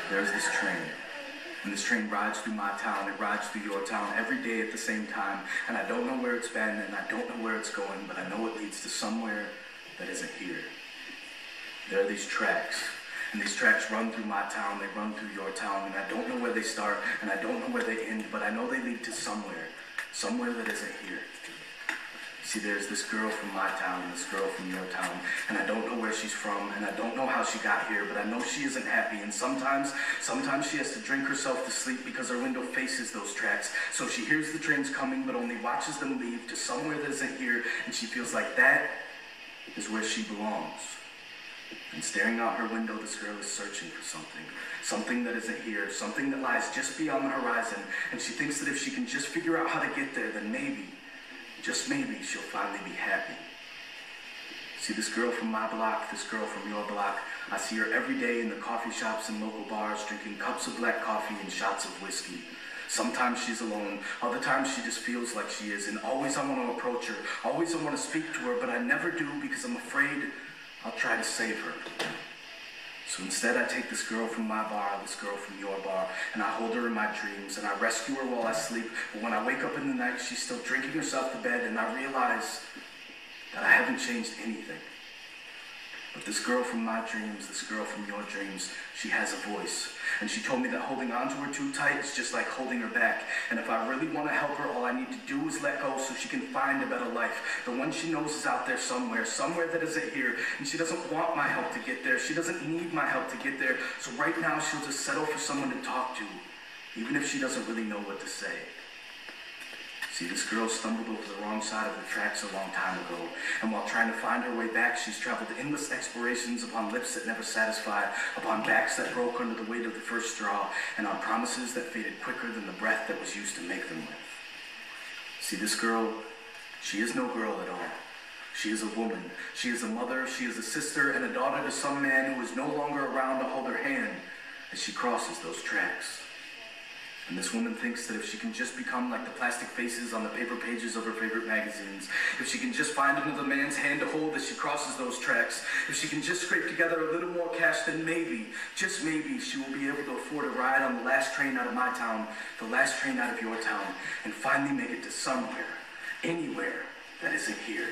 There's this train. And this train rides through my town, it rides through your town every day at the same time. And I don't know where it's been, and I don't know where it's going, but I know it leads to somewhere that isn't here. There are these tracks, and these tracks run through my town, they run through your town, and I don't know where they start, and I don't know where they end, but I know they lead to somewhere that isn't here. See, there's this girl from my town and this girl from your town, and I don't know where she's from, and I don't know how she got here, but I know she isn't happy, and sometimes she has to drink herself to sleep because her window faces those tracks, so she hears the trains coming, but only watches them leave to somewhere that isn't here, and she feels like that is where she belongs. And staring out her window, this girl is searching for something that isn't here, something that lies just beyond the horizon, and she thinks that if she can just figure out how to get there, then maybe, just maybe, she'll finally be happy. See, this girl from my block, this girl from your block, I see her every day in the coffee shops and local bars, drinking cups of black coffee and shots of whiskey. Sometimes she's alone, other times she just feels like she is, and always I want to approach her, always I want to speak to her, but I never do because I'm afraid I'll try to save her. So instead I take this girl from my bar, this girl from your bar, and I hold her in my dreams, and I rescue her while I sleep, but when I wake up in the night, she's still drinking herself to bed, and I realize that I haven't changed anything. But this girl from my dreams, this girl from your dreams, she has a voice. And she told me that holding on to her too tight is just like holding her back. And if I really want to help her, all I need to do is let go so she can find a better life. The one she knows is out there somewhere that isn't here. And she doesn't want my help to get there. She doesn't need my help to get there. So right now she'll just settle for someone to talk to, even if she doesn't really know what to say. See, this girl stumbled over the wrong side of the tracks a long time ago, and while trying to find her way back, she's traveled endless explorations upon lips that never satisfied, upon backs that broke under the weight of the first straw, and on promises that faded quicker than the breath that was used to make them with. See, this girl, she is no girl at all. She is a woman. She is a mother, she is a sister, and a daughter to some man who is no longer around to hold her hand as she crosses those tracks. And this woman thinks that if she can just become like the plastic faces on the paper pages of her favorite magazines, if she can just find another man's hand to hold as she crosses those tracks, if she can just scrape together a little more cash, then maybe, just maybe, she will be able to afford a ride on the last train out of my town, the last train out of your town, and finally make it to somewhere, anywhere that isn't here.